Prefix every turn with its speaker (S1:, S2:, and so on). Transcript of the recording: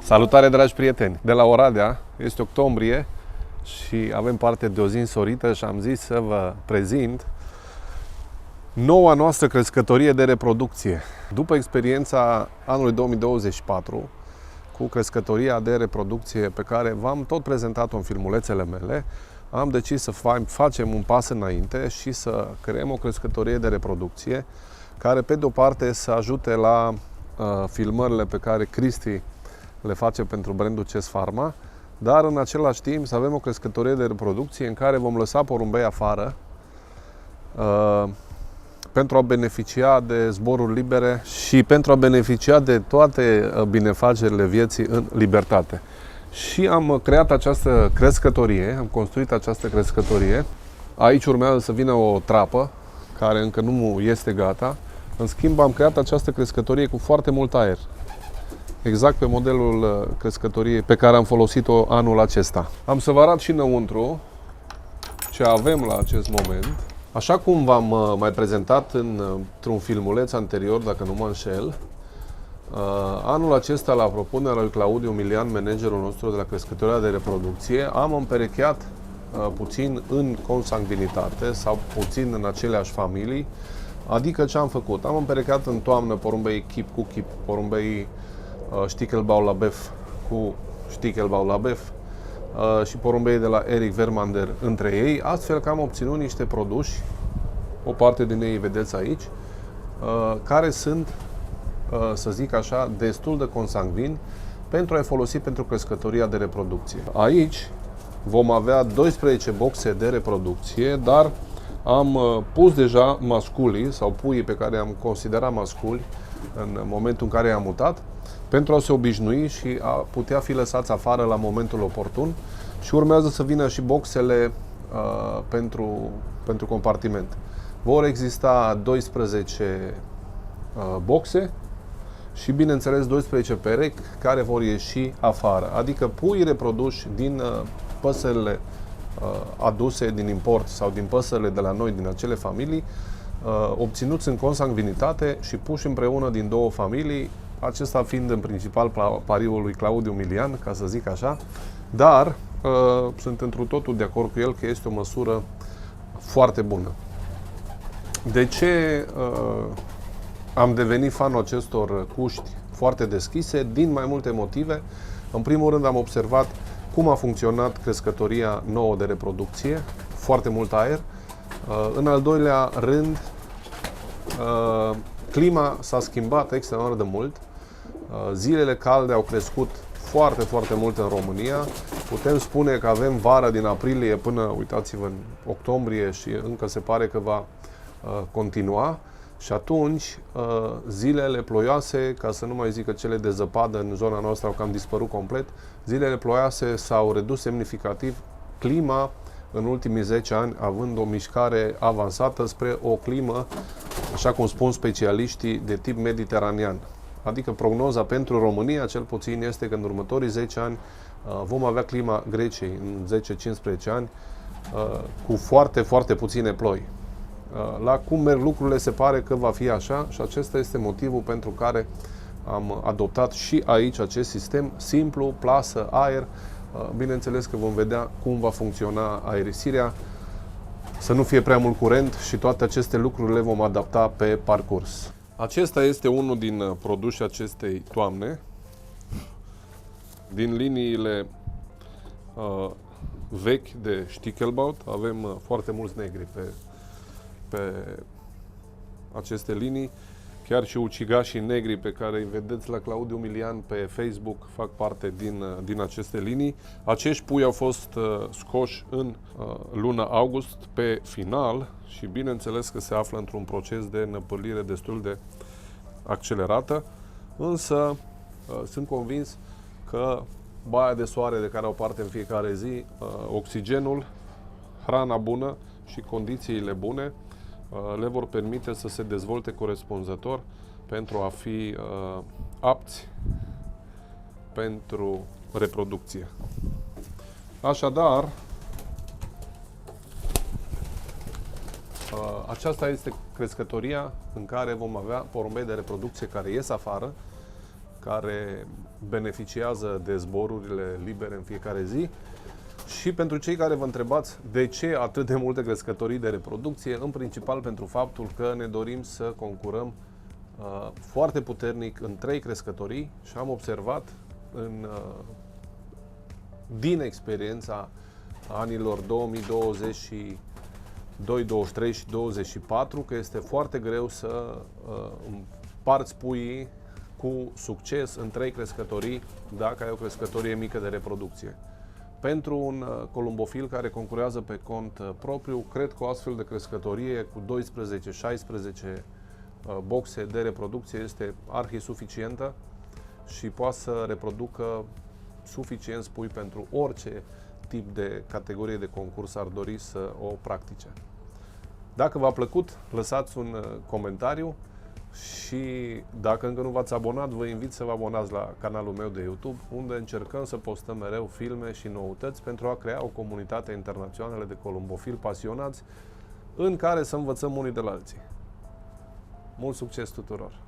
S1: Salutare, dragi prieteni! De la Oradea, este octombrie și avem parte de o zi însorită și am zis să vă prezint noua noastră crescătorie de reproducție. După experiența anului 2024 cu crescătoria de reproducție pe care v-am tot prezentat-o în filmulețele mele, am decis să facem un pas înainte și să creăm o crescătorie de reproducție care, pe de-o parte, să ajute la filmările pe care Cristi le face pentru brandul CES Pharma, dar în același timp să avem o crescătorie de reproducție în care vom lăsa porumbei afară pentru a beneficia de zboruri libere și pentru a beneficia de toate binefacerile vieții în libertate. Și am creat această crescătorie, am construit această crescătorie. Aici urmează să vină o trapă care încă nu este gata. În schimb, am creat această crescătorie cu foarte mult aer. Exact pe modelul crescătoriei pe care am folosit-o anul acesta. Am să vă arăt și înăuntru ce avem la acest moment. Așa cum v-am mai prezentat într-un filmuleț anterior, dacă nu mă înșel, anul acesta, la propunerea lui Claudiu Milian, managerul nostru de la crescătoria de reproducție, am împerecheat puțin în consanguinitate sau puțin în aceleași familii. Adică ce am făcut? Am împerecheat în toamnă porumbei chip cu chip, porumbei Stichelbau-Labef cu Stichelbau-Labef și porumbei de la Eric Vermander între ei, astfel că am obținut niște produși, o parte din ei vedeți aici, care sunt, să zic așa, destul de consanguini pentru a-i folosi pentru crescătoria de reproducție. Aici vom avea 12 boxe de reproducție, dar am pus deja masculii sau puii pe care am considerat masculi în momentul în care i-am mutat, pentru a se obișnui și a putea fi lăsați afară la momentul oportun. Și urmează să vină și boxele pentru compartiment. Vor exista 12 boxe și, bineînțeles, 12 perechi care vor ieși afară. Adică pui reproduși din păsările aduse din import sau din păsările de la noi, din acele familii, obținuți în consanguinitate și puși împreună din două familii, acesta fiind în principal pariul lui Claudiu Milian, ca să zic așa, dar sunt întru totul de acord cu el că este o măsură foarte bună. De ce am devenit fanul acestor cuști foarte deschise? Din mai multe motive. În primul rând, am observat cum a funcționat crescătoria nouă de reproducție, foarte mult aer. În al doilea rând, clima s-a schimbat extraordinar de mult. Zilele calde au crescut foarte, foarte mult în România. Putem spune că avem vară din aprilie până, uitați-vă, în octombrie și încă se pare că va continua. Și atunci, zilele ploioase, ca să nu mai zic că cele de zăpadă în zona noastră au cam dispărut complet, zilele ploioase s-au redus semnificativ. Clima, în ultimii 10 ani, având o mișcare avansată spre o climă, așa cum spun specialiștii, de tip mediteranean. Adică prognoza pentru România, cel puțin, este că în următorii 10 ani vom avea clima Greciei, în 10-15 ani, cu foarte, foarte puține ploi. La cum merg lucrurile, se pare că va fi așa și acesta este motivul pentru care am adoptat și aici acest sistem simplu, plasă, aer. Bineînțeles că vom vedea cum va funcționa aerisirea, să nu fie prea mult curent și toate aceste lucruri le vom adapta pe parcurs. Acesta este unul din produsii acestei toamne. Din liniile vechi de Stichelbaut avem foarte mulți negri pe aceste linii. Chiar și ucigașii negri pe care îi vedeți la Claudiu Milian pe Facebook fac parte din aceste linii. Acești pui au fost scoși în luna august pe final și bineînțeles că se află într-un proces de năpâlire destul de accelerată, însă sunt convins că baia de soare de care au parte în fiecare zi, oxigenul, hrana bună și condițiile bune le vor permite să se dezvolte corespunzător pentru a fi apți pentru reproducție. Așadar, aceasta este crescătoria în care vom avea porumbei de reproducție care ies afară care beneficiază de zborurile libere în fiecare zi. Și pentru cei care vă întrebați de ce atât de multe crescătorii de reproducție, în principal pentru faptul că ne dorim să concurăm foarte puternic în 3 crescătorii și am observat din experiența anilor 2022, 23 și 24 că este foarte greu să împarți puii cu succes în 3 crescătorii dacă ai o crescătorie mică de reproducție. Pentru un columbofil care concurează pe cont propriu, cred că o astfel de crescătorie cu 12-16 boxe de reproducție este arhi-suficientă și poate să reproducă suficienți pui pentru orice tip de categorie de concurs ar dori să o practice. Dacă v-a plăcut, lăsați un comentariu și dacă încă nu v-ați abonat, vă invit să vă abonați la canalul meu de YouTube, unde încercăm să postăm mereu filme și noutăți pentru a crea o comunitate internațională de columbofili pasionați în care să învățăm unii de la alții. Mult succes tuturor!